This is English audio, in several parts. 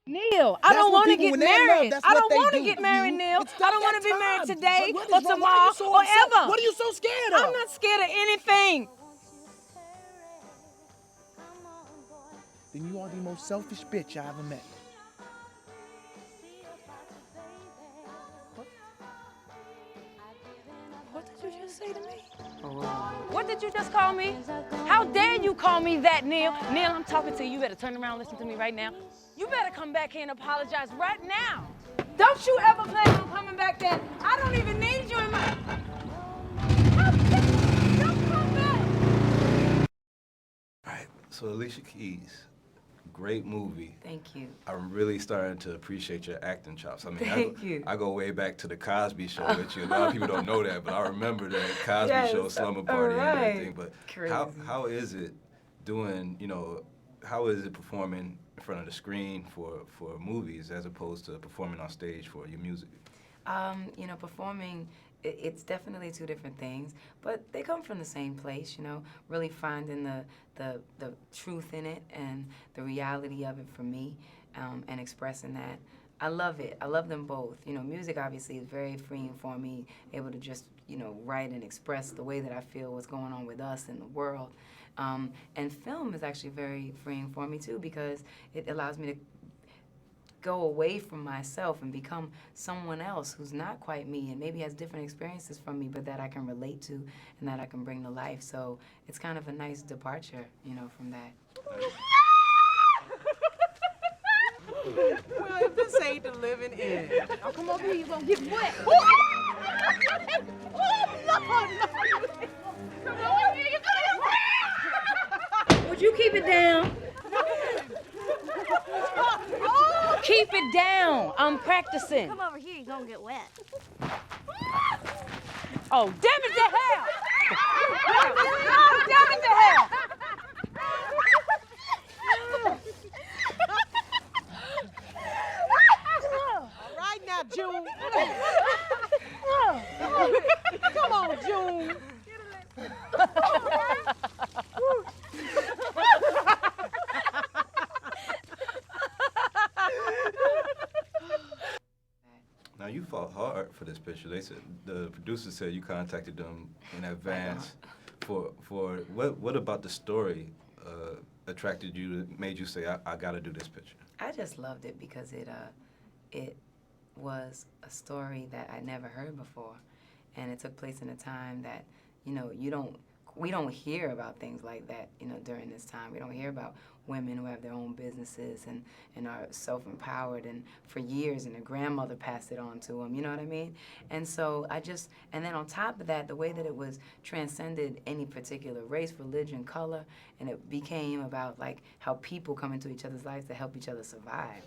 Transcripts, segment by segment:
Neil, I don't want to get married. I don't want to get married, Neil. I don't want to be married today or tomorrow or ever. What are you so scared of? I'm not scared of anything. Then you are the most selfish bitch I ever met. What did you just say to me? What did you just call me? How dare you call me that, Neil? Neil, I'm talking to you. You better turn around and listen to me right now. You better come back here and apologize right now. Don't you ever plan on coming back there. I don't even need you in my... How dare you? Don't come back. All right, so Alicia Keys, great movie. Thank you. I'm really starting to appreciate your acting chops. I mean, Thank you. I go way back to the Cosby Show with you. A lot of people don't know that, but I remember that Cosby Yes, Show, Slumber Party, and everything. But Crazy. how is it doing, how is it performing in front of the screen for movies as opposed to performing on stage for your music? Performing, it's definitely two different things, but they come from the same place, really finding the truth in it and the reality of it for me, and expressing that. I love it. I love them both. Music obviously is very freeing for me, able to just, write and express the way that I feel what's going on with us in the world. And film is actually very freeing for me too, because it allows me to go away from myself and become someone else who's not quite me and maybe has different experiences from me, but that I can relate to and that I can bring to life. So it's kind of a nice departure, from that. Well, if this ain't the living end. Oh, come over here, you're gonna get wet. Oh, no. Come over here, you're gonna get wet. Would you keep it down? Keep it down. I'm practicing. Come over here, you're gonna get wet. Oh, damn it to hell! Oh, damn it to hell! All right now, June. Come on, June. Now, you fought hard for this picture. They said, the producer said you contacted them in advance for what about the story attracted you, made you say, I gotta do this picture? I just loved it because it was a story that I'd never heard before, and it took place in a time that, we don't hear about things like that, during this time. We don't hear about women who have their own businesses and are self-empowered, and for years, and their grandmother passed it on to them, you know what I mean? And so and then on top of that, the way that it was transcended any particular race, religion, color, and it became about like how people come into each other's lives to help each other survive,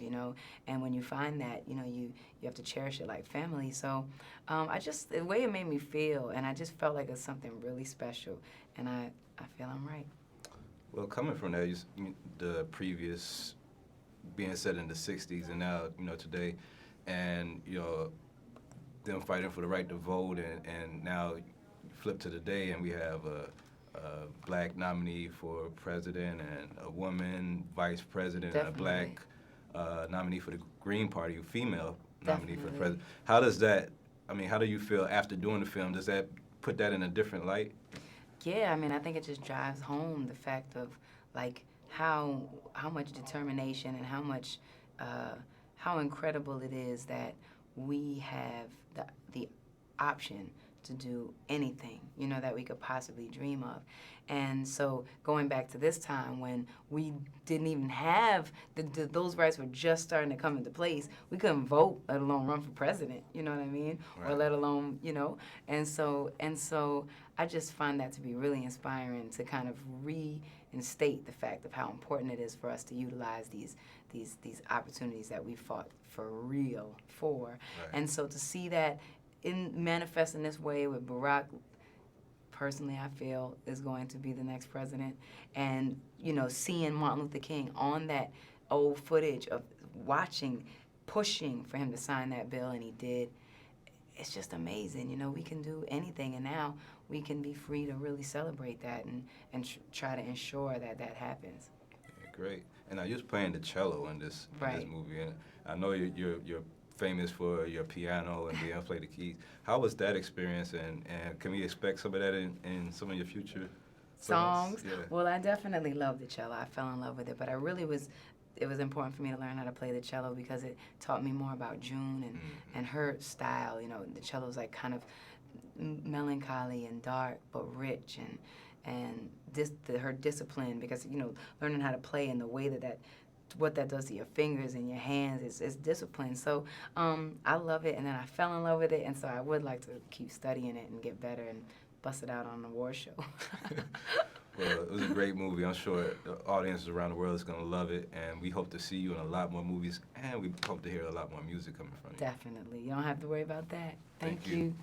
And when you find that, you have to cherish it like family. So the way it made me feel, and I just felt like it's something really special, and I feel I'm right. Well, coming from that, the previous being set in the 60s and now, today, and, them fighting for the right to vote, and now flip to today and we have a black nominee for president and a woman vice president. Definitely. And a black nominee for the Green Party, a female nominee for the Definitely. president. How does that, how do you feel after doing the film? Does that put that in a different light? Yeah, I think it just drives home the fact of like how much determination and how incredible it is that we have the option to do anything, that we could possibly dream of. And so going back to this time when we didn't even have, those rights were just starting to come into place. We couldn't vote, let alone run for president, you know what I mean? Right. Or let alone, And so I just find that to be really inspiring to kind of reinstate the fact of how important it is for us to utilize these opportunities that we fought for real for. Right. And so to see that manifest in this way with Barack, personally I feel is going to be the next president, and seeing Martin Luther King on that old footage of pushing for him to sign that bill, and he did. It's just amazing, we can do anything, and now we can be free to really celebrate that and try to ensure that that happens. Yeah, great. And now you're playing the cello in this movie, and I know you're famous for your piano and being able to play the keys. How was that experience, and can we expect some of that in some of your future songs? Yeah. Well, I definitely love the cello. I fell in love with it, but it was important for me to learn how to play the cello because it taught me more about June and her style. You know, the cello's like kind of melancholy and dark, but rich, and her discipline, because, you know, learning how to play in the way what that does to your fingers and your hands is discipline. So I love it, and then I fell in love with it, and so I would like to keep studying it and get better and bust it out on the award show. Well, it was a great movie. I'm sure the audiences around the world is going to love it, and we hope to see you in a lot more movies, and we hope to hear a lot more music coming from you. Definitely. You don't have to worry about that. Thank you.